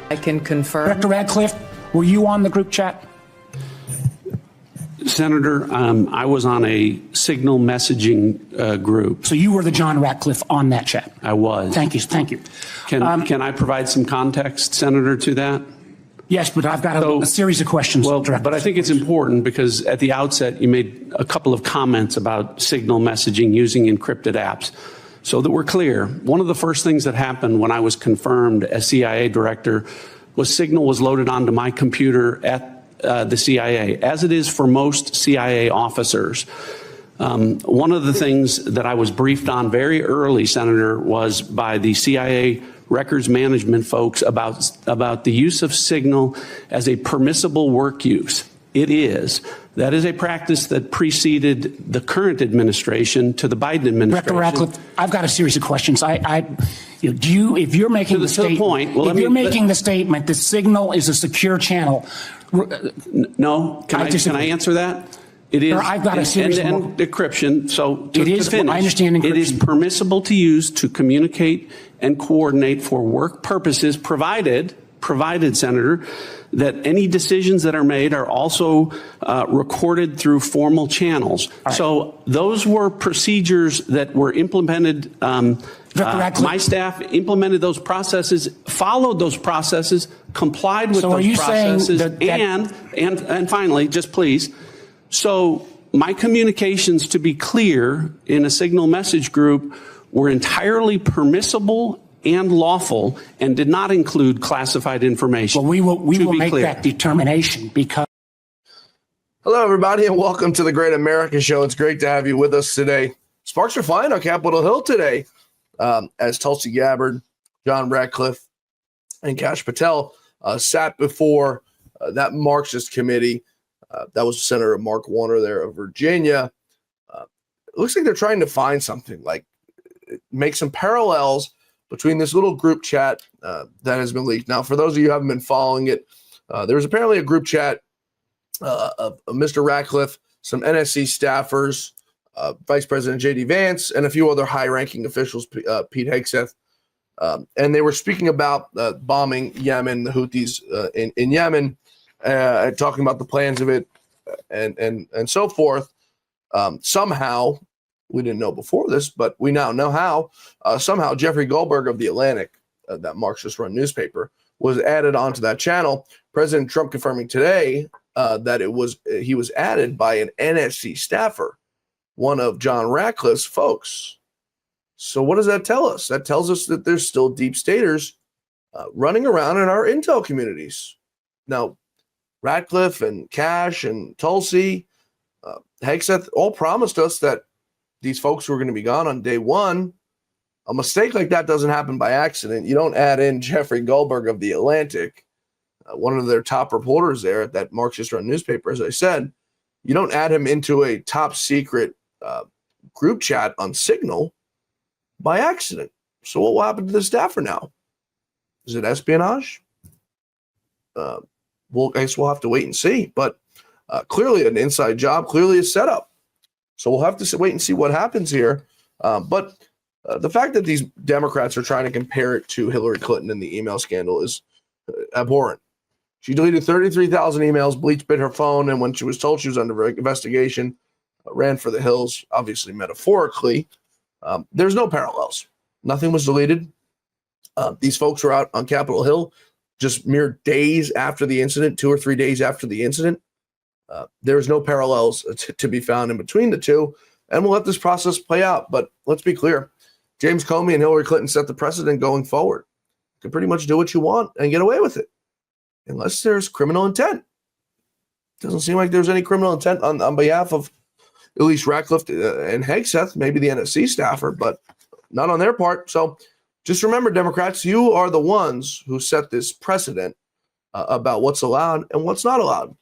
I can confirm. Director Radcliffe, were you on the group chat? Senator, I was on a signal messaging group. So you were the John Ratcliffe on that chat? I was. Thank you. Thank you. Can I provide some context, Senator, to that? Yes, but I've got a series of questions. Well, but I think it's important because at the outset you made a couple of comments about signal messaging using encrypted apps. So that we're clear, one of the first things that happened when I was confirmed as CIA director was signal was loaded onto my computer at the CIA, as it is for most CIA officers. One of the things that I was briefed on very early, Senator, was by the CIA records management folks about the use of signal as a permissible work use. It is. That is a practice that preceded the current administration to the Biden administration. Director Ratcliffe, I've got a series of questions. If you're making the statement that signal is a secure channel. No, can I answer that? It is. I've got a series of end-to-end decryption. So to finish, I understand encryption. It is permissible to use to communicate and coordinate for work purposes, provided, Senator, that any decisions that are made are also recorded through formal channels. Right. So those were procedures that were implemented. My staff implemented those processes, followed those processes, complied with those processes, and finally, just please. So my communications, to be clear, in a signal message group were entirely permissible and lawful and did not include classified information. Well, we will make that determination because. Hello, everybody, and welcome to the Great America Show. It's great to have you with us today. Sparks are flying on Capitol Hill today as Tulsi Gabbard, John Ratcliffe, and Kash Patel sat before that Marxist committee. That was Senator Mark Warner there of Virginia. It looks like they're trying to find something, like make some parallels between this little group chat that has been leaked. Now, for those of you who haven't been following it, there was apparently a group chat of Mr. Ratcliffe, some NSC staffers, Vice President J.D. Vance, and a few other high-ranking officials, Pete Hegseth, and they were speaking about bombing Yemen, the Houthis in Yemen, talking about the plans of it, and so forth. Somehow, we didn't know before this, but we now know how. Somehow, Jeffrey Goldberg of The Atlantic, that Marxist-run newspaper, was added onto that channel. President Trump confirming today that he was added by an NSC staffer, one of John Ratcliffe's folks. So what does that tell us? That tells us that there's still deep staters running around in our intel communities. Now, Ratcliffe and Kash and Tulsi, Hegseth all promised us that these folks were going to be gone on day one. A mistake like that doesn't happen by accident. You don't add in Jeffrey Goldberg of The Atlantic, one of their top reporters there at that Marxist-run newspaper, as I said. You don't add him into a top secret group chat on Signal by accident. So what will happen to the staffer now? Is it espionage? I guess we'll have to wait and see. But clearly an inside job, clearly a setup. So we'll have to wait and see what happens here. But the fact that these Democrats are trying to compare it to Hillary Clinton and the email scandal is abhorrent. She deleted 33,000 emails, bleach bit her phone, and when she was told she was under investigation, ran for the hills, obviously metaphorically. There's no parallels. Nothing was deleted. These folks were out on Capitol Hill just mere days after the incident, 2 or 3 days after the incident. There's no parallels to be found in between the two, and we'll let this process play out. But let's be clear. James Comey and Hillary Clinton set the precedent going forward. You can pretty much do what you want and get away with it, unless there's criminal intent. Doesn't seem like there's any criminal intent on behalf of at least Ratcliffe and Hegseth, maybe the NSC staffer, but not on their part. So just remember, Democrats, you are the ones who set this precedent about what's allowed and what's not allowed.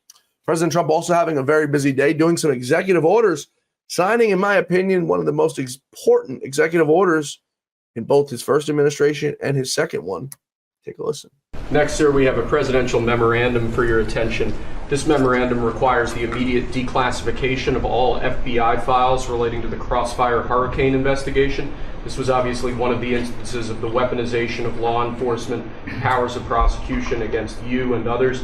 President Trump also having a very busy day, doing some executive orders, signing, in my opinion, one of the most important executive orders in both his first administration and his second one. Take a listen. Next, sir, we have a presidential memorandum for your attention. This memorandum requires the immediate declassification of all FBI files relating to the Crossfire hurricane investigation. This was obviously one of the instances of the weaponization of law enforcement powers of prosecution against you and others.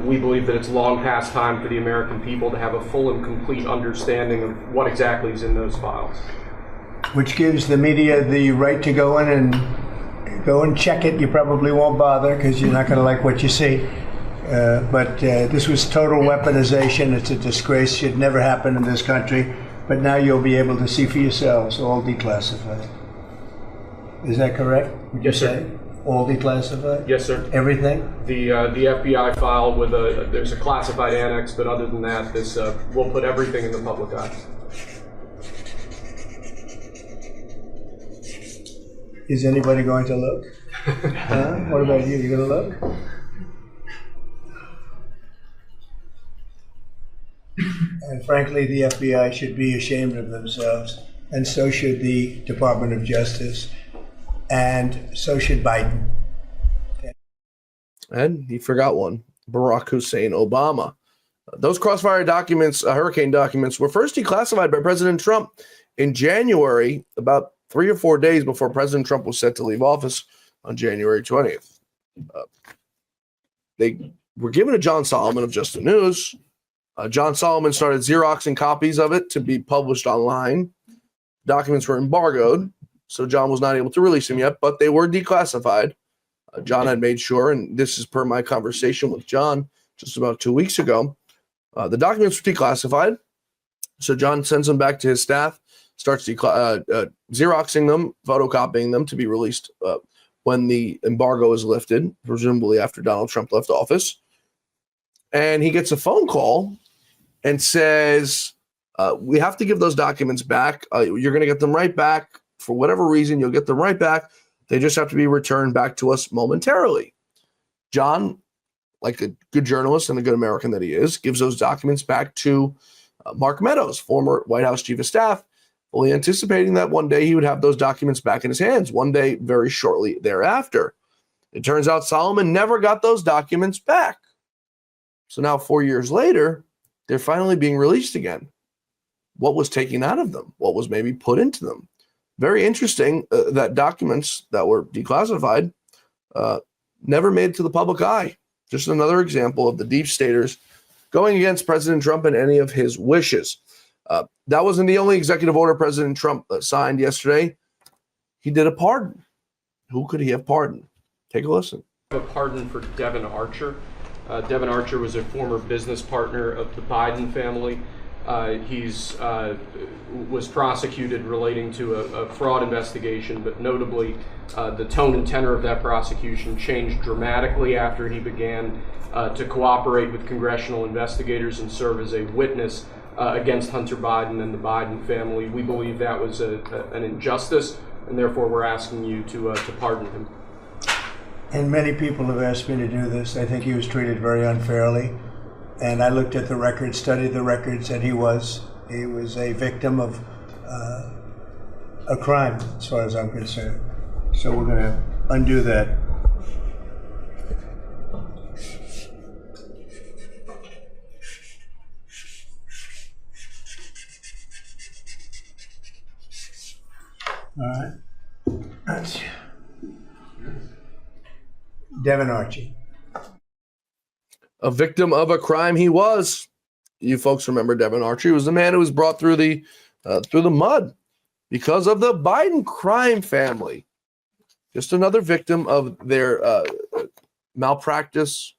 We believe that it's long past time for the American people to have a full and complete understanding of what exactly is in those files. Which gives the media the right to go in and check it. You probably won't bother because you're not going to like what you see. But this was total weaponization. It's a disgrace. Should never happen in this country. But now you'll be able to see for yourselves, all declassified. Is that correct? Yes, sir. All declassified? Yes, sir. Everything? The FBI file with there's a classified annex, but other than that, this we'll put everything in the public eye. Is anybody going to look? Huh? What about you? You going to look? And frankly, the FBI should be ashamed of themselves, and so should the Department of Justice, and so should Biden. And he forgot one, Barack Hussein Obama. Those Crossfire documents, hurricane documents, were first declassified by President Trump in January, about 3 or 4 days before President Trump was set to leave office on January 20th. They were given to John Solomon of Just the News. John Solomon started Xeroxing copies of it to be published online. Documents were embargoed, so John was not able to release them yet, but they were declassified. John had made sure, and this is per my conversation with John just about 2 weeks ago, the documents were declassified. So John sends them back to his staff, starts Xeroxing them, photocopying them to be released when the embargo is lifted, presumably after Donald Trump left office. And he gets a phone call and says, we have to give those documents back. You're going to get them right back. For whatever reason, you'll get them right back. They just have to be returned back to us momentarily. John, like a good journalist and a good American that he is, gives those documents back to Mark Meadows, former White House chief of staff, fully anticipating that one day he would have those documents back in his hands, one day very shortly thereafter. It turns out Solomon never got those documents back. So now 4 years later, they're finally being released again. What was taken out of them? What was maybe put into them? Very interesting that documents that were declassified never made it to the public eye. Just another example of the deep staters going against President Trump and any of his wishes. That wasn't the only executive order President Trump signed yesterday. He did a pardon. Who could he have pardoned? Take a listen. A pardon for Devin Archer. Devin Archer was a former business partner of the Biden family. He's was prosecuted relating to a fraud investigation, but notably the tone and tenor of that prosecution changed dramatically after he began to cooperate with congressional investigators and serve as a witness against Hunter Biden and the Biden family. We believe that was an injustice, and therefore we're asking you to pardon him. And many people have asked me to do this. I think he was treated very unfairly. And I looked at the records, studied the records, and he was a victim of a crime, as far as I'm concerned. So we're going to undo that. All right. That's Devin Archie. A victim of a crime he was. You folks remember Devin Archer. He was the man who was brought through the mud because of the Biden crime family. Just another victim of their malpractice,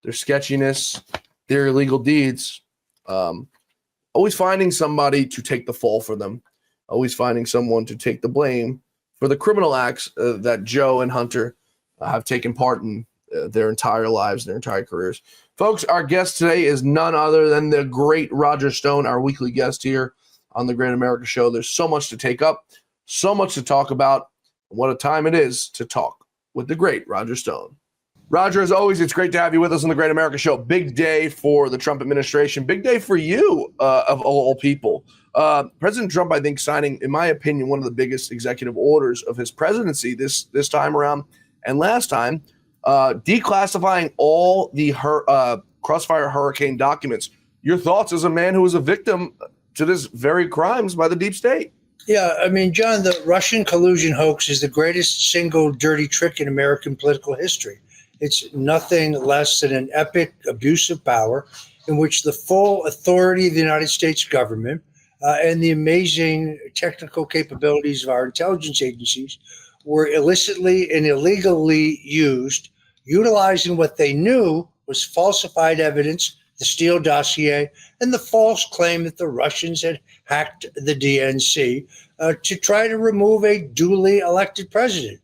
their sketchiness, their illegal deeds. Always finding somebody to take the fall for them. Always finding someone to take the blame for the criminal acts that Joe and Hunter have taken part in their entire lives, their entire careers. Folks, our guest today is none other than the great Roger Stone, our weekly guest here on the Great America Show. There's so much to take up, so much to talk about. What a time it is to talk with the great Roger Stone. Roger, as always, it's great to have you with us on the Great America Show. Big day for the Trump administration. Big day for you, of all people. President Trump, I think, signing, in my opinion, one of the biggest executive orders of his presidency this time around and last time, declassifying all the Crossfire Hurricane documents. Your thoughts as a man who was a victim to this very crimes by the deep state? Yeah, I mean, John, the Russian collusion hoax is the greatest single dirty trick in American political history. It's nothing less than an epic abuse of power in which the full authority of the United States government and the amazing technical capabilities of our intelligence agencies were illicitly and illegally used, utilizing what they knew was falsified evidence, the Steele dossier, and the false claim that the Russians had hacked the DNC to try to remove a duly elected president.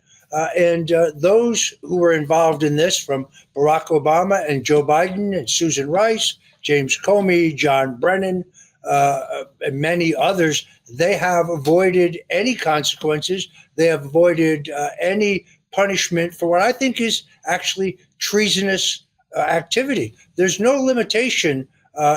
And those who were involved in this, from Barack Obama and Joe Biden and Susan Rice, James Comey, John Brennan, and many others, they have avoided any consequences. They have avoided any punishment for what I think is actually treasonous activity. There's no limitation,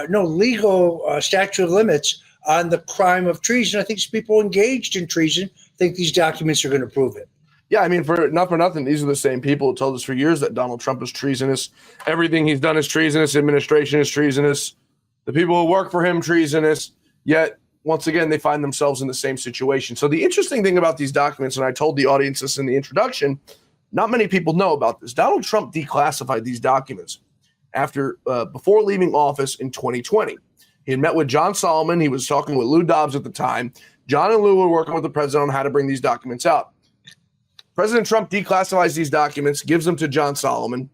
no legal statute of limits on the crime of treason. I think people engaged in treason think these documents are going to prove it. Yeah, I mean, for nothing, these are the same people who told us for years that Donald Trump is treasonous. Everything he's done is treasonous. Administration is treasonous. The people who work for him, treasonous. Yet, once again, they find themselves in the same situation. So the interesting thing about these documents, and I told the audience this in the introduction, not many people know about this. Donald Trump declassified these documents before leaving office in 2020. He had met with John Solomon. He was talking with Lou Dobbs at the time. John and Lou were working with the president on how to bring these documents out. President Trump declassifies these documents, gives them to John Solomon.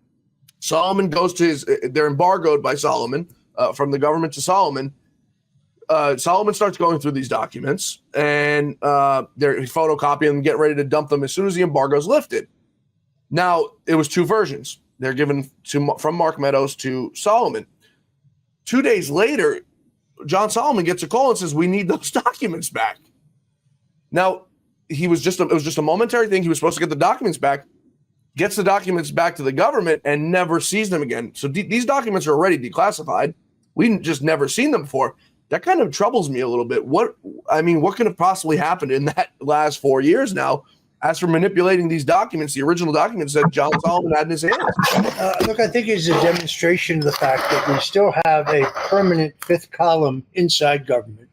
Solomon goes to they're embargoed by Solomon, from the government to Solomon. Solomon starts going through these documents, and they're photocopying them, getting ready to dump them as soon as the embargo is lifted. Now, it was two versions. They're given from Mark Meadows to Solomon. 2 days later, John Solomon gets a call and says, "We need those documents back." Now, it was just a momentary thing. He was supposed to get the documents back, gets the documents back to the government, and never sees them again. So these documents are already declassified. We just never seen them before. That kind of troubles me a little bit. What could have possibly happened in that last 4 years now? As for manipulating these documents, the original documents that John Solomon had in his hands. Look, I think it's a demonstration of the fact that we still have a permanent fifth column inside government.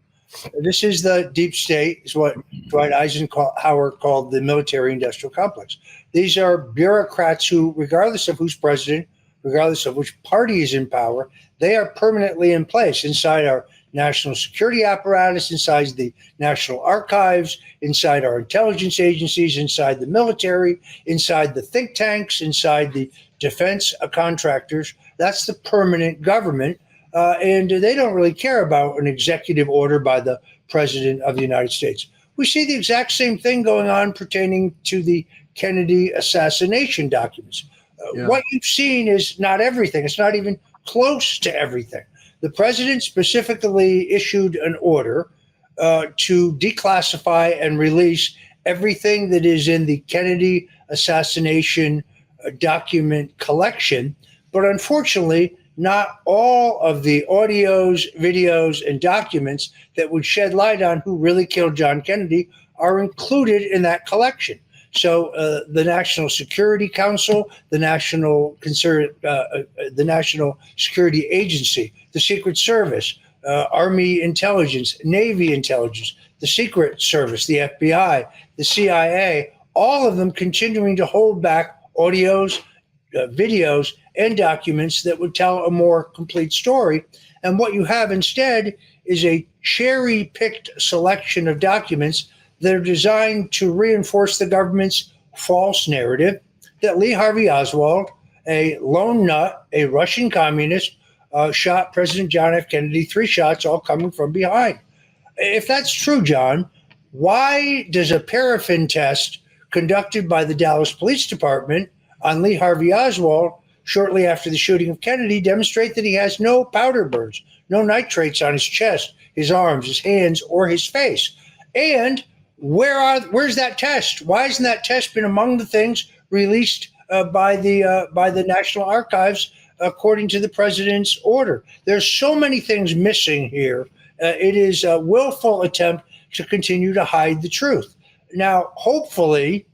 This is the deep state, is what Dwight Eisenhower called the military-industrial complex. These are bureaucrats who, regardless of who's president, regardless of which party is in power, they are permanently in place inside our national security apparatus, inside the National Archives, inside our intelligence agencies, inside the military, inside the think tanks, inside the defense contractors. That's the permanent government. And they don't really care about an executive order by the president of the United States. We see the exact same thing going on pertaining to the Kennedy assassination documents. What you've seen is not everything. It's not even close to everything. The president specifically issued an order to declassify and release everything that is in the Kennedy assassination document collection. But unfortunately, not all of the audios, videos, and documents that would shed light on who really killed John Kennedy are included in that collection. So the National Security Council, the National Security Agency, the Secret Service, Army Intelligence, Navy Intelligence, the Secret Service, the FBI, the CIA, all of them continuing to hold back audios, videos, and documents that would tell a more complete story. And what you have instead is a cherry-picked selection of documents that are designed to reinforce the government's false narrative that Lee Harvey Oswald, a lone nut, a Russian communist, shot President John F. Kennedy 3 shots, all coming from behind. If that's true, John, why does a paraffin test conducted by the Dallas Police Department on Lee Harvey Oswald shortly after the shooting of Kennedy demonstrate that he has no powder burns, no nitrates on his chest, his arms, his hands, or his face? And where's that test? Why hasn't that test been among the things released by the National Archives according to the president's order? There's so many things missing here. It is a willful attempt to continue to hide the truth. Now, hopefully,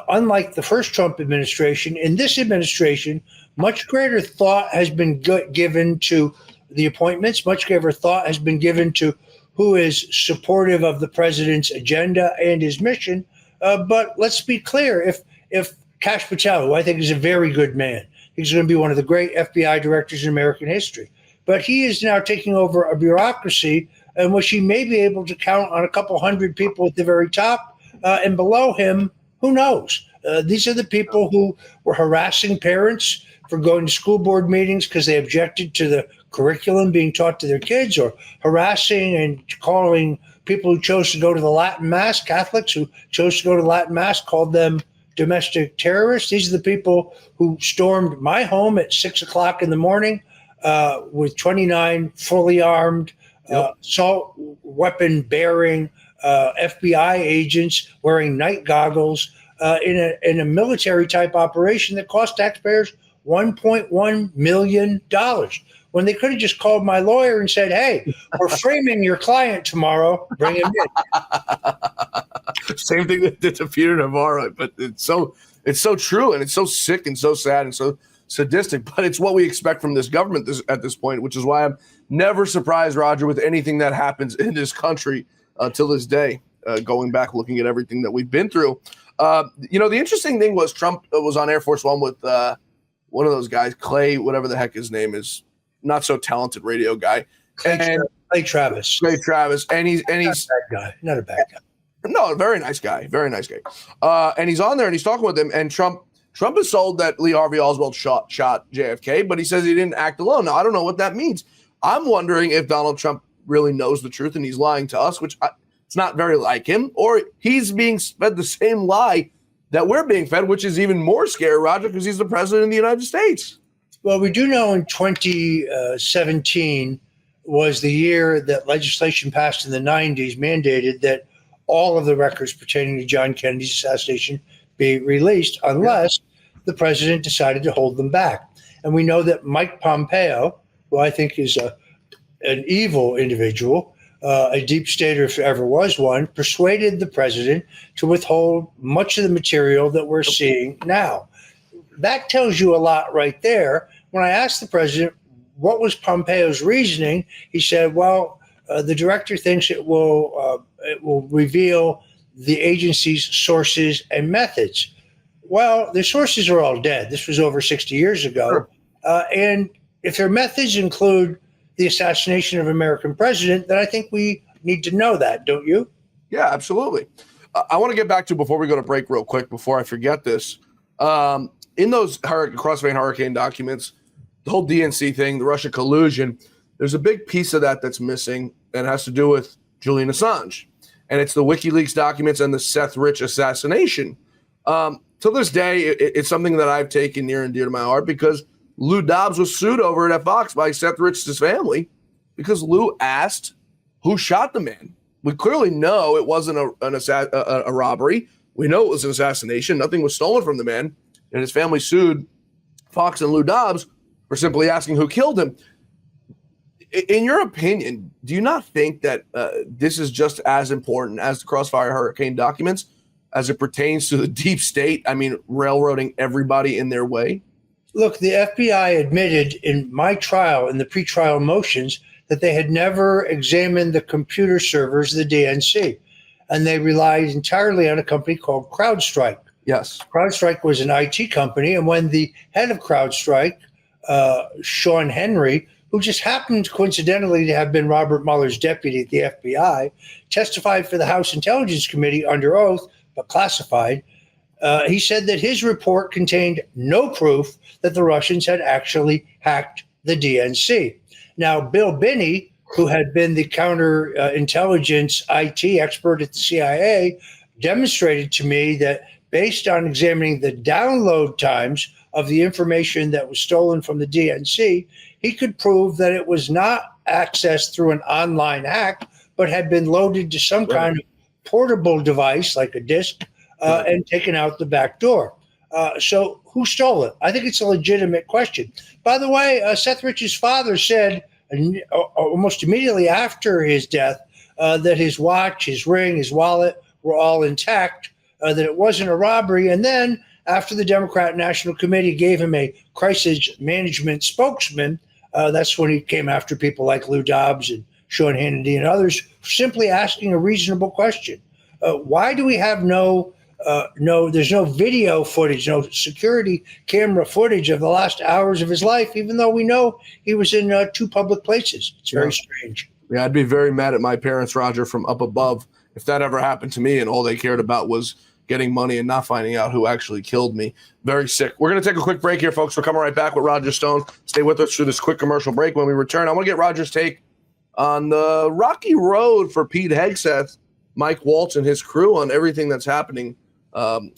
unlike the first Trump administration, in this administration, much greater thought has been given to the appointments. Much greater thought has been given to who is supportive of the president's agenda and his mission. But let's be clear: if Kash Patel, who I think is a very good man, he's going to be one of the great FBI directors in American history, but he is now taking over a bureaucracy in which he may be able to count on a couple hundred people at the very top, and below him, who knows? These are the people who were harassing parents for going to school board meetings because they objected to the curriculum being taught to their kids, or harassing and calling people who chose to go to the Latin Mass, Catholics who chose to go to Latin Mass, called them domestic terrorists. These are the people who stormed my home at 6 o'clock in the morning with 29 fully armed, assault weapon bearing FBI agents wearing night goggles in a military type operation that cost taxpayers $1.1 million, when they could have just called my lawyer and said, hey, we're framing your client tomorrow, bring him in. Same thing that did to Peter Navarro, but it's so true, and it's so sick and so sad and so sadistic, but it's what we expect from this government at this point, which is why I'm never surprised, Roger, with anything that happens in this country till this day, going back, looking at everything that we've been through. The interesting thing was Trump was on Air Force One with one of those guys, Clay, whatever the heck his name is, not so talented radio guy. Clay Travis. Clay Travis. And he's not a bad guy. No, very nice guy. Very nice guy. And he's on there and he's talking with him. And Trump is sold that Lee Harvey Oswald shot JFK, but he says he didn't act alone. Now, I don't know what that means. I'm wondering if Donald Trump really knows the truth and he's lying to us, which it's not very like him, or he's being fed the same lie that we're being fed, which is even more scary, Roger, because he's the president of the United States. Well, we do know in 2017 was the year that legislation passed in the 90s mandated that all of the records pertaining to John Kennedy's assassination be released unless the president decided to hold them back. And we know that Mike Pompeo, who I think is an evil individual, a deep stater if there ever was one, persuaded the president to withhold much of the material that we're seeing now. That tells you a lot right there. When I asked the president what was Pompeo's reasoning, he said, well, the director thinks it will reveal the agency's sources and methods. Well, the sources are all dead. This was over 60 years ago. And if their methods include the assassination of an American president, then I think we need to know that, don't you? Yeah, absolutely. I want to get back to, before we go to break real quick, before I forget this, in those Crossvein Hurricane documents, the whole DNC thing, the Russia collusion, there's a big piece of that that's missing, and it has to do with Julian Assange. And it's the WikiLeaks documents and the Seth Rich assassination. To this day, it's something that I've taken near and dear to my heart, because Lou Dobbs was sued over it at Fox by Seth Rich's family because Lou asked who shot the man. We clearly know it wasn't a robbery. We know it was an assassination. Nothing was stolen from the man. And his family sued Fox and Lou Dobbs for simply asking who killed him. In your opinion, do you not think that this is just as important as the Crossfire Hurricane documents as it pertains to the deep state? I mean, railroading everybody in their way? Look, the FBI admitted in my trial, in the pretrial motions, that they had never examined the computer servers of the DNC, and they relied entirely on a company called CrowdStrike. Yes. CrowdStrike was an IT company, and when the head of CrowdStrike, Sean Henry, who just happened coincidentally to have been Robert Mueller's deputy at the FBI, testified for the House Intelligence Committee under oath, but classified, he said that his report contained no proof that the Russians had actually hacked the DNC. Now, Bill Binney, who had been the counterintelligence IT expert at the CIA, demonstrated to me that based on examining the download times of the information that was stolen from the DNC, he could prove that it was not accessed through an online hack, but had been loaded to some kind of portable device like a disk and taken out the back door. So who stole it? I think it's a legitimate question. By the way, Seth Rich's father said almost immediately after his death that his watch, his ring, his wallet were all intact, that it wasn't a robbery. And then after the Democrat National Committee gave him a crisis management spokesman, that's when he came after people like Lou Dobbs and Sean Hannity and others, simply asking a reasonable question. Why do we have there's no video footage, no security camera footage of the last hours of his life, even though we know he was in 2 public places? It's very strange. Yeah, I'd be very mad at my parents, Roger, from up above, if that ever happened to me and all they cared about was getting money and not finding out who actually killed me. Very sick. We're going to take a quick break here, folks. We're coming right back with Roger Stone. Stay with us through this quick commercial break. When we return, I want to get Roger's take on the rocky road for Pete Hegseth, Mike Waltz, and his crew on everything that's happening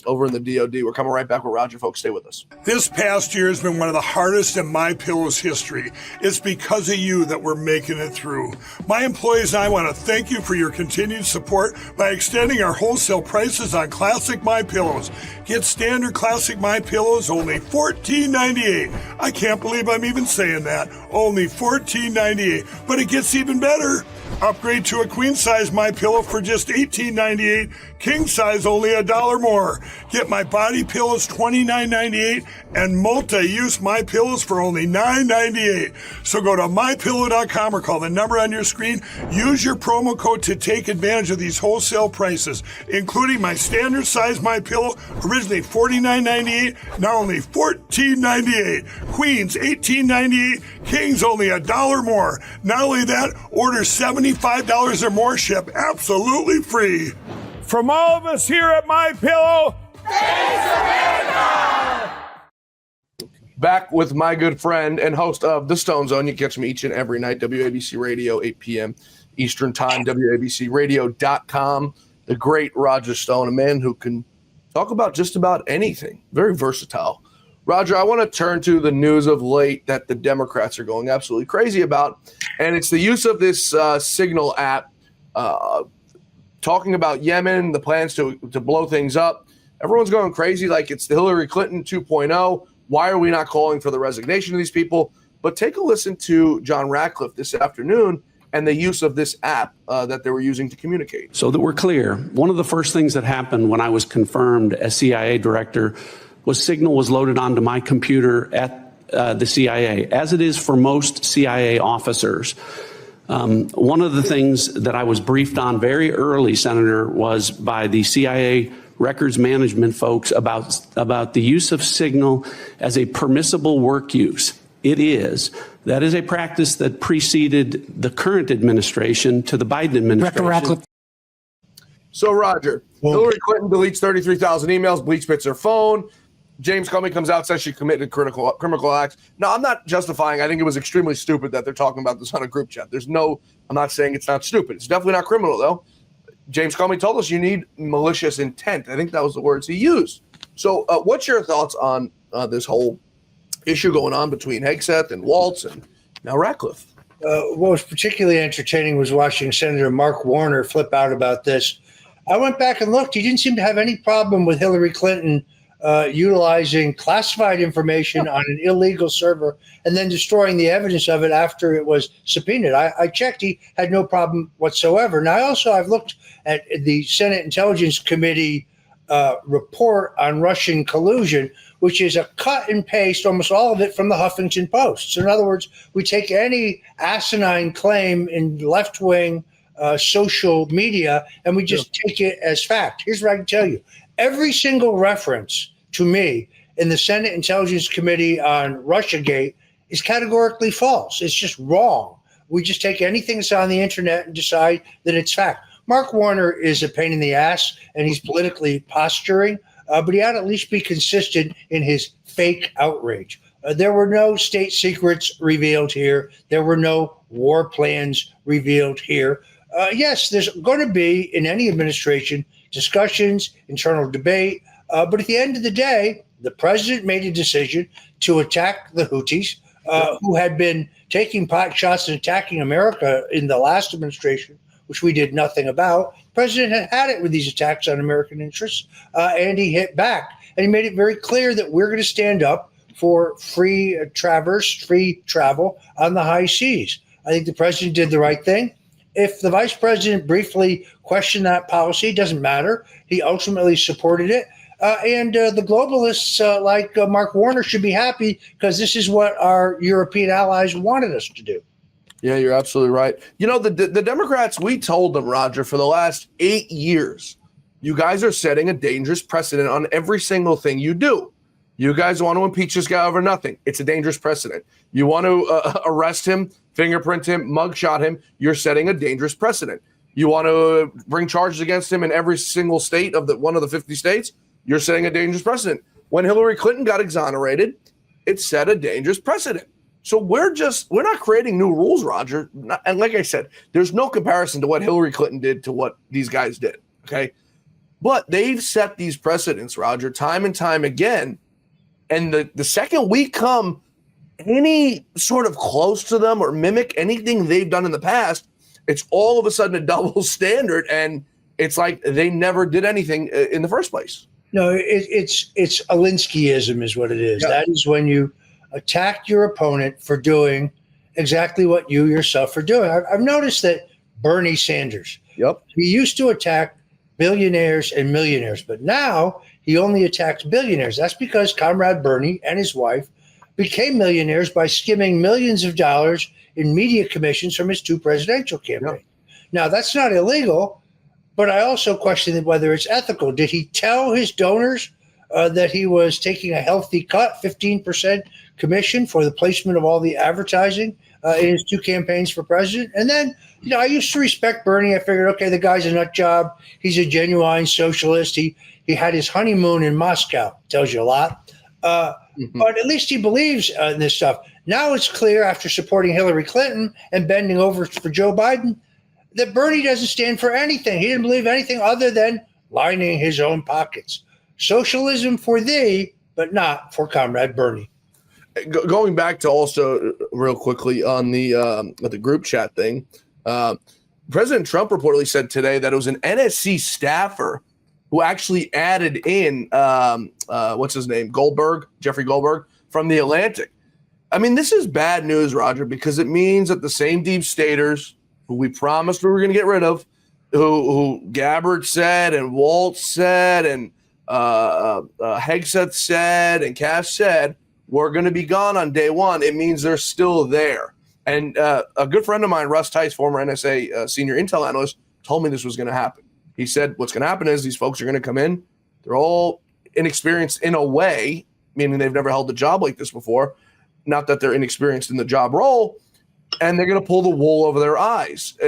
over in the DOD. We're coming right back with Roger, folks. Stay with us. This past year has been one of the hardest in MyPillow's history. It's because of you that we're making it through. My employees and I want to thank you for your continued support by extending our wholesale prices on classic MyPillows. Get standard classic MyPillows only $14.98. I can't believe I'm even saying that. Only $14.98. But it gets even better. Upgrade to a queen size MyPillow for just $18.98. King size only $1 more. Get my body pillows $29.98 and multi-use MyPillows for only $9.98. So go to mypillow.com or call the number on your screen. Use your promo code to take advantage of these wholesale prices, including my standard size MyPillow, originally $49.98, now only $14.98. Queens $18.98. Kings only $1 more. Not only that, order $75 or more, ship absolutely free. From all of us here at MyPillow, thanks, America! Back with my good friend and host of The Stone Zone. You can catch me each and every night, WABC Radio, 8 p.m. Eastern Time, WABCRadio.com. The great Roger Stone, a man who can talk about just about anything. Very versatile. Roger, I want to turn to the news of late that the Democrats are going absolutely crazy about, and it's the use of this Signal app, talking about Yemen, the plans to blow things up. Everyone's going crazy like it's the Hillary Clinton 2.0. Why are we not calling for the resignation of these people? But take a listen to John Ratcliffe this afternoon and the use of this app that they were using to communicate. So that we're clear, one of the first things that happened when I was confirmed as CIA director was Signal was loaded onto my computer at the CIA, as it is for most CIA officers. One of the things that I was briefed on very early, Senator, was by the CIA records management folks about the use of Signal as a permissible work use. It is. That is a practice that preceded the current administration to the Biden administration. So, Roger, Hillary Clinton deletes 33,000 emails, bleach spits her phone. James Comey comes out, says she committed criminal acts. No, I'm not justifying. I think it was extremely stupid that they're talking about this on a group chat. I'm not saying it's not stupid. It's definitely not criminal, though. James Comey told us you need malicious intent. I think that was the words he used. So what's your thoughts on this whole issue going on between Hegseth and Waltz and now Ratcliffe? What was particularly entertaining was watching Senator Mark Warner flip out about this. I went back and looked. He didn't seem to have any problem with Hillary Clinton utilizing classified information on an illegal server and then destroying the evidence of it after it was subpoenaed. I checked. He had no problem whatsoever. Now, I've looked at the Senate Intelligence Committee report on Russian collusion, which is a cut and paste, almost all of it, from the Huffington Post. So in other words, we take any asinine claim in left-wing social media and we just take it as fact. Here's what I can tell you. Every single reference to me in the Senate Intelligence Committee on Russiagate is categorically false. It's just wrong. We just take anything that's on the internet and decide that it's fact. Mark Warner is a pain in the ass, and he's politically posturing, but he ought to at least be consistent in his fake outrage. There were no state secrets revealed here. There were no war plans revealed here. Yes, there's going to be, in any administration, discussions, internal debate. But at the end of the day, the president made a decision to attack the Houthis, who had been taking pot shots and attacking America in the last administration, which we did nothing about. The president had it with these attacks on American interests, and he hit back. And he made it very clear that we're going to stand up for free travel on the high seas. I think the president did the right thing. If the vice president briefly questioned that policy, it doesn't matter. He ultimately supported it. And the globalists like Mark Warner should be happy because this is what our European allies wanted us to do. Yeah, you're absolutely right. You know, the Democrats, we told them, Roger, for the last 8 years, you guys are setting a dangerous precedent on every single thing you do. You guys want to impeach this guy over nothing. It's a dangerous precedent. You want to arrest him, fingerprint him, mugshot him. You're setting a dangerous precedent. You want to bring charges against him in every single state of one of the 50 states. You're setting a dangerous precedent. When Hillary Clinton got exonerated, it set a dangerous precedent. So we're not creating new rules, Roger. And like I said, there's no comparison to what Hillary Clinton did to what these guys did. Okay. But they've set these precedents, Roger, time and time again. And the second we come any sort of close to them or mimic anything they've done in the past, it's all of a sudden a double standard. And it's like they never did anything in the first place. No, it's Alinskyism is what it is. Yeah. That is when you attack your opponent for doing exactly what you yourself are doing. I've noticed that Bernie Sanders, he used to attack billionaires and millionaires, but now he only attacks billionaires. That's because Comrade Bernie and his wife became millionaires by skimming millions of dollars in media commissions from his 2 presidential campaigns. Now, that's not illegal, but I also question whether it's ethical. Did he tell his donors that he was taking a healthy cut, 15% commission for the placement of all the advertising in his 2 campaigns for president? And then, I used to respect Bernie. I figured, okay, the guy's a nut job. He's a genuine socialist. He had his honeymoon in Moscow. Tells you a lot. But at least he believes in this stuff. Now it's clear after supporting Hillary Clinton and bending over for Joe Biden that Bernie doesn't stand for anything. He didn't believe anything other than lining his own pockets. Socialism for thee, but not for Comrade Bernie. Going back to also real quickly on the group chat thing, President Trump reportedly said today that it was an NSC staffer who actually added in what's his name, Jeffrey Goldberg from The Atlantic. I mean, this is bad news, Roger, because it means that the same deep staters who we promised we were going to get rid of, who Gabbard said and Waltz said and Hegseth said and Cash said were going to be gone on day one. It means they're still there. And a good friend of mine, Russ Tice, former NSA senior intel analyst, told me this was going to happen. He said what's going to happen is these folks are going to come in. They're all inexperienced in a way, meaning they've never held a job like this before. Not that they're inexperienced in the job role. And they're going to pull the wool over their eyes.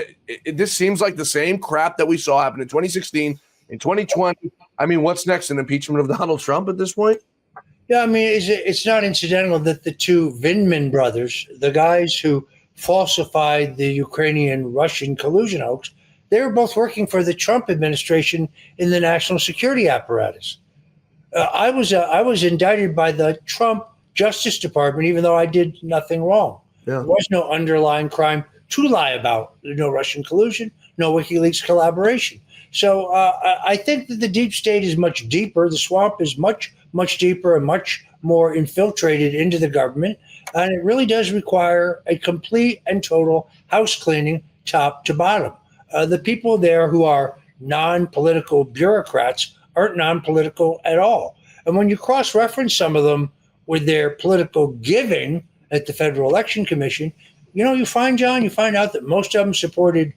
This seems like the same crap that we saw happen in 2016, in 2020. I mean, what's next? An impeachment of Donald Trump at this point? Yeah, I mean, it's not incidental that the 2 Vindman brothers, the guys who falsified the Ukrainian-Russian collusion hoax, they were both working for the Trump administration in the national security apparatus. I was indicted by the Trump Justice Department, even though I did nothing wrong. Yeah. There was no underlying crime to lie about. No Russian collusion, no WikiLeaks collaboration. So I think that the deep state is much deeper. The swamp is much, much deeper and much more infiltrated into the government. And it really does require a complete and total house cleaning top to bottom. The people there who are non-political bureaucrats aren't non-political at all. And when you cross-reference some of them with their political giving at the Federal Election Commission, you find out that most of them supported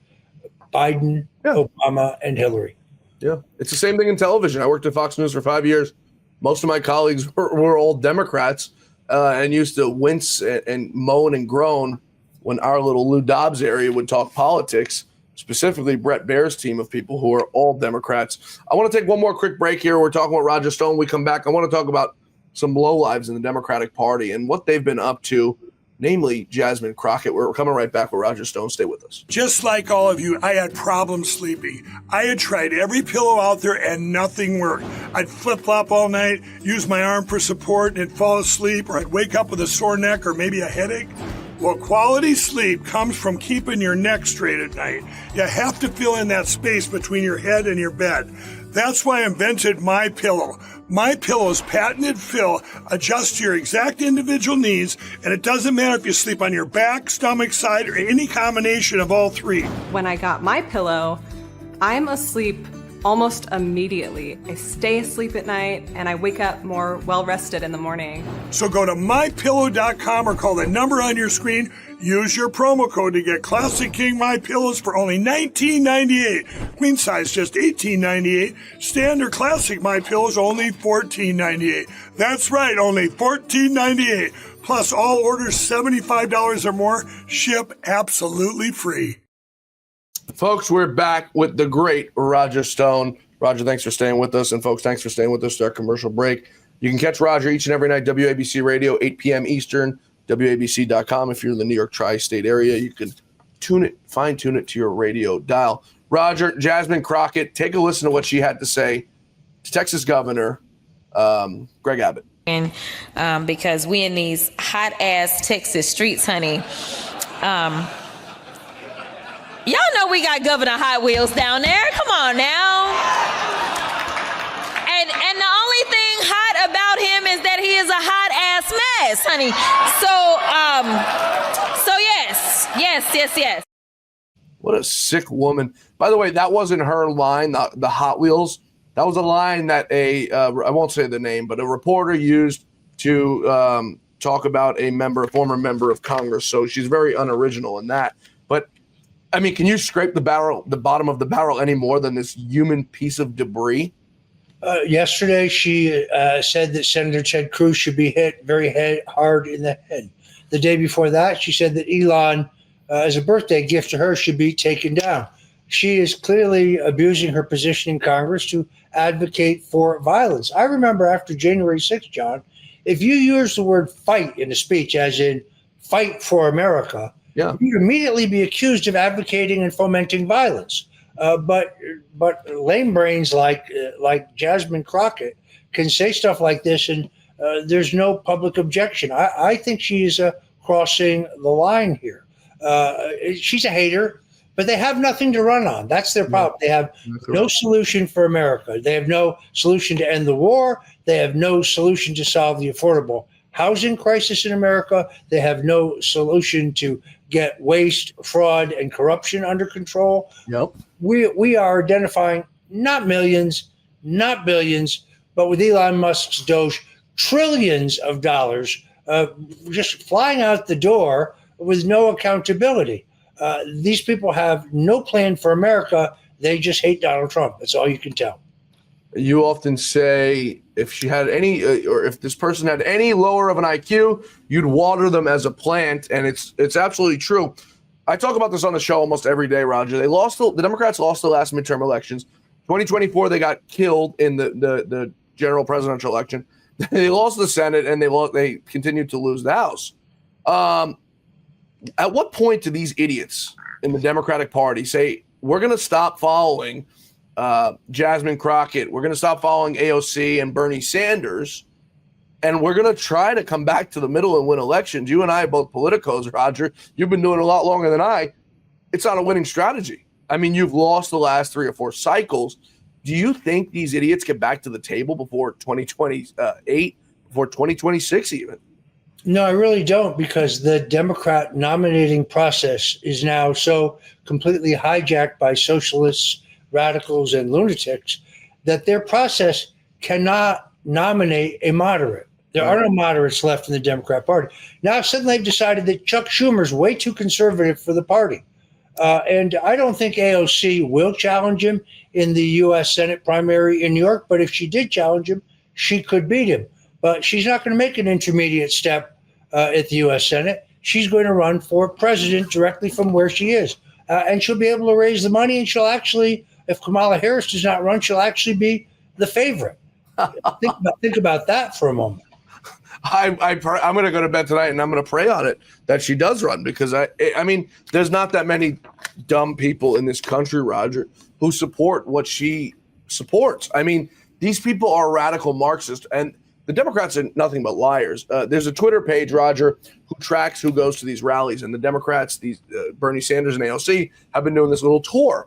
Biden, Obama, and Hillary. Yeah, it's the same thing in television. I worked at Fox News for 5 years. Most of my colleagues were all Democrats and used to wince and moan and groan when our little Lou Dobbs area would talk politics, specifically Brett Baer's team of people who are all Democrats. I want to take one more quick break here. We're talking about Roger Stone. When we come back, I want to talk about some lowlives in the Democratic Party and what they've been up to, namely Jasmine Crockett. We're coming right back with Roger Stone. Stay with us. Just like all of you, I had problems sleeping. I had tried every pillow out there and nothing worked. I'd flip-flop all night, use my arm for support, and fall asleep, or I'd wake up with a sore neck or maybe a headache. Well, quality sleep comes from keeping your neck straight at night. You have to fill in that space between your head and your bed. That's why I invented My Pillow. My Pillow's patented fill adjusts to your exact individual needs, and it doesn't matter if you sleep on your back, stomach, side, or any combination of all three. When I got My Pillow, I'm asleep almost immediately. I stay asleep at night and I wake up more well-rested in the morning. So go to mypillow.com or call the number on your screen. Use your promo code to get Classic King My Pillows for only $19.98. Queen size just $18.98. Standard Classic My Pillows only $14.98. That's right, only $14.98. Plus all orders $75 or more ship absolutely free. Folks, we're back with the great Roger Stone. Roger, thanks for staying with us. And folks, thanks for staying with us through our commercial break. You can catch Roger each and every night, WABC Radio, 8 p.m. Eastern, WABC.com. If you're in the New York tri-state area, you can fine-tune it to your radio dial. Roger, Jasmine Crockett, take a listen to what she had to say to Texas Governor Greg Abbott. Because we in these hot-ass Texas streets, honey, y'all know we got Governor Hot Wheels down there. Come on now. And the only thing hot about him is that he is a hot ass mess, honey. So yes. What a sick woman. By the way, that wasn't her line, the Hot Wheels. That was a line that I won't say the name, but a reporter used to talk about a former member of Congress. So she's very unoriginal in that. But I mean, can you scrape the bottom of the barrel any more than this human piece of debris? Yesterday, she said that Senator Ted Cruz should be hit very hard in the head. The day before that, she said that Elon, as a birthday gift to her, should be taken down. She is clearly abusing her position in Congress to advocate for violence. I remember after January 6th, John, if you use the word fight in a speech, as in fight for America, you'd immediately be accused of advocating and fomenting violence. But lame brains like Jasmine Crockett can say stuff like this, and there's no public objection. I think she's crossing the line here. She's a hater, but they have nothing to run on. That's their problem. They have no solution for America. They have no solution to end the war. They have no solution to solve the affordable housing crisis in America. They have no solution to get waste, fraud, and corruption under control. Yep. We are identifying not millions, not billions, but with Elon Musk's Doge, trillions of dollars just flying out the door with no accountability. These people have no plan for America. They just hate Donald Trump. That's all you can tell. You often say if she had any, or if this person had any lower of an IQ, you'd water them as a plant, and it's absolutely true. I talk about this on the show almost every day, Roger. The Democrats lost the last midterm elections. 2024, they got killed in the general presidential election. They lost the Senate, and they continued to lose the House. At what point do these idiots in the Democratic Party say, we're going to stop following Jasmine Crockett, we're going to stop following AOC and Bernie Sanders, and we're going to try to come back to the middle and win elections? You and I are both politicos, Roger. You've been doing it a lot longer than I. It's not a winning strategy. I mean, you've lost the last 3 or 4 cycles. Do you think these idiots get back to the table before 2028, before 2026 even? No, I really don't, because the Democrat nominating process is now so completely hijacked by socialists, radicals, and lunatics that their process cannot nominate a moderate. There are no moderates left in the Democrat Party. Now suddenly they've decided that Chuck Schumer's way too conservative for the party. And I don't think AOC will challenge him in the U.S. Senate primary in New York, but if she did challenge him, she could beat him. But she's not going to make an intermediate step at the U.S. Senate. She's going to run for president directly from where she is. And she'll be able to raise the money, and she'll actually, if Kamala Harris does not run, she'll actually be the favorite. Think about that for a moment. I'm going to go to bed tonight and I'm going to pray on it that she does run, because I mean, there's not that many dumb people in this country, Roger, who support what she supports. I mean, these people are radical Marxists, and the Democrats are nothing but liars. There's a Twitter page, Roger, who tracks who goes to these rallies, and the Democrats, these Bernie Sanders and AOC, have been doing this little tour,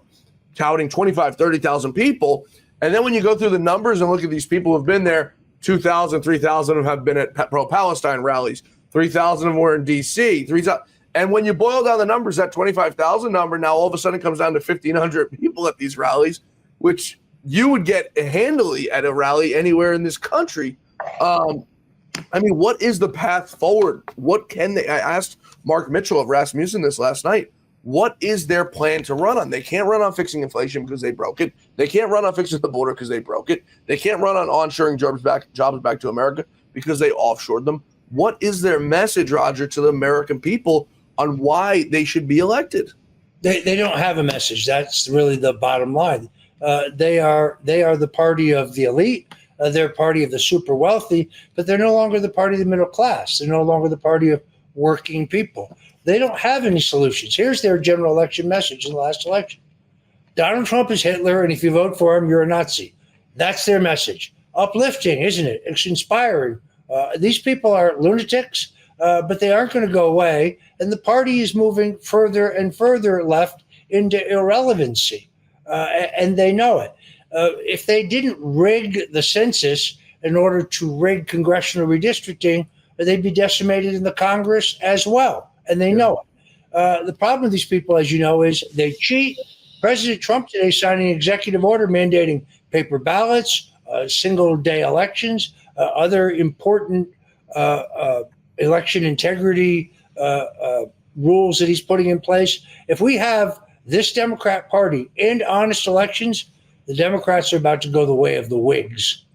touting 25, 30,000 people. And then when you go through the numbers and look at these people who have been there, 2,000, 3,000 of them have been at pro-Palestine rallies. 3,000 of them were in D.C. 3,000. And when you boil down the numbers, that 25,000 number now all of a sudden comes down to 1,500 people at these rallies, which you would get handily at a rally anywhere in this country. I mean, what is the path forward? What can they? I asked Mark Mitchell of Rasmussen this last night. What is their plan to run on? They can't run on fixing inflation because they broke it. They can't run on fixing the border because they broke it. They can't run on onshoring jobs back to America because they offshored them. What is their message, Roger, to the American people on why they should be elected? They don't have a message. That's really the bottom line. They are the party of the elite. They're party of the super wealthy, but they're no longer the party of the middle class. They're no longer the party of working people. They don't have any solutions. Here's their general election message in the last election. Donald Trump is Hitler, and if you vote for him, you're a Nazi. That's their message. Uplifting, isn't it? It's inspiring. These people are lunatics, but they aren't going to go away. And the party is moving further and further left into irrelevancy, and they know it. If they didn't rig the census in order to rig congressional redistricting, they'd be decimated in the Congress as well, and they know it. The problem with these people, as you know, is they cheat. President Trump today signed an executive order mandating paper ballots, single-day elections, other important election integrity rules that he's putting in place. If we have this Democrat Party and honest elections, the Democrats are about to go the way of the Whigs.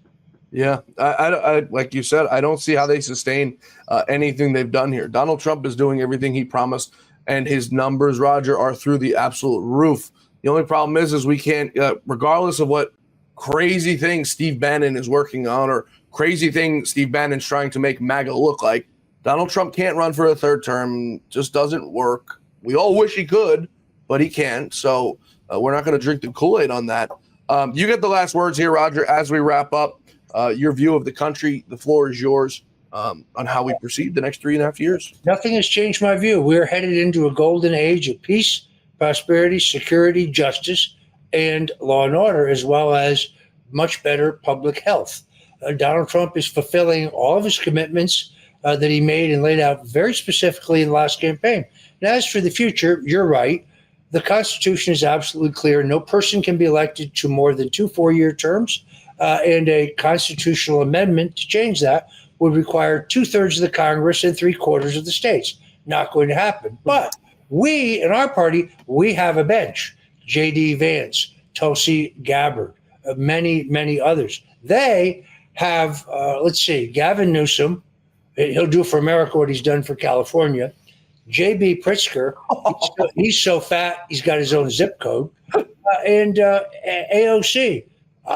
Yeah, I like you said, I don't see how they sustain anything they've done here. Donald Trump is doing everything he promised, and his numbers, Roger, are through the absolute roof. The only problem is we can't, regardless of what crazy thing Steve Bannon is working on or crazy thing Steve Bannon's trying to make MAGA look like, Donald Trump can't run for a third term. Just doesn't work. We all wish he could, but he can't. So we're not going to drink the Kool-Aid on that. You get the last words here, Roger, as we wrap up. Your view of the country, the floor is yours on how we proceed the next 3.5 years. Nothing has changed my view. We're headed into a golden age of peace, prosperity, security, justice, and law and order, as well as much better public health. Donald Trump is fulfilling all of his commitments that he made and laid out very specifically in the last campaign. And as for the future, you're right. The Constitution is absolutely clear. No person can be elected to more than 2 4-year terms, and a constitutional amendment to change that would require 2/3 of the Congress and 3/4 of the states. Not going to happen. But we, in our party, we have a bench. J.D. Vance, Tulsi Gabbard, many, many others. They have, Gavin Newsom. He'll do for America what he's done for California. J.B. Pritzker, he's so fat, he's got his own zip code. And AOC,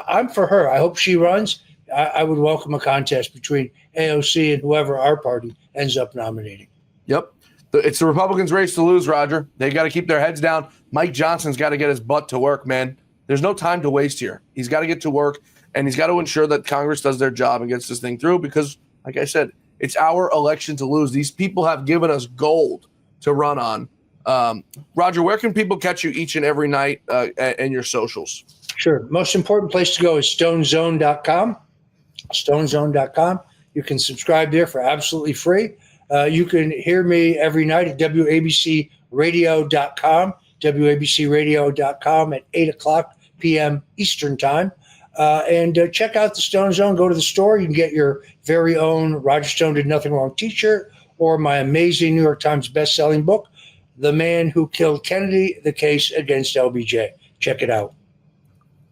I'm for her. I hope she runs. I would welcome a contest between AOC and whoever our party ends up nominating. Yep. It's the Republicans' race to lose, Roger. They got to keep their heads down. Mike Johnson's got to get his butt to work, man. There's no time to waste here. He's got to get to work, and he's got to ensure that Congress does their job and gets this thing through because, like I said, it's our election to lose. These people have given us gold to run on. Roger, where can people catch you each and every night and your socials? Sure. Most important place to go is stonezone.com. Stonezone.com. You can subscribe there for absolutely free. You can hear me every night at WABCradio.com, WABCradio.com at 8 o'clock p.m. Eastern Time. And check out the Stone Zone. Go to the store. You can get your very own Roger Stone Did Nothing Wrong t-shirt or my amazing New York Times best-selling book, The Man Who Killed Kennedy, The Case Against LBJ. Check it out.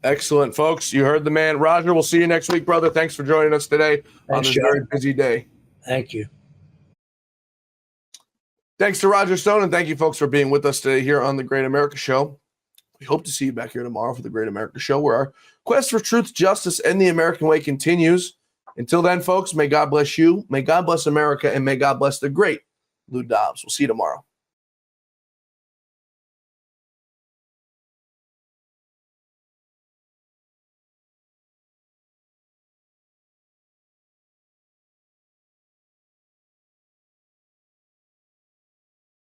Excellent, folks. You heard the man. Roger, we'll see you next week, brother. Thanks for joining us today on this very busy day. Thank you. Thanks to Roger Stone, and thank you, folks, for being with us today here on The Great America Show. We hope to see you back here tomorrow for The Great America Show, where our quest for truth, justice, and the American way continues. Until then, folks, may God bless you, may God bless America, and may God bless the great Lou Dobbs. We'll see you tomorrow.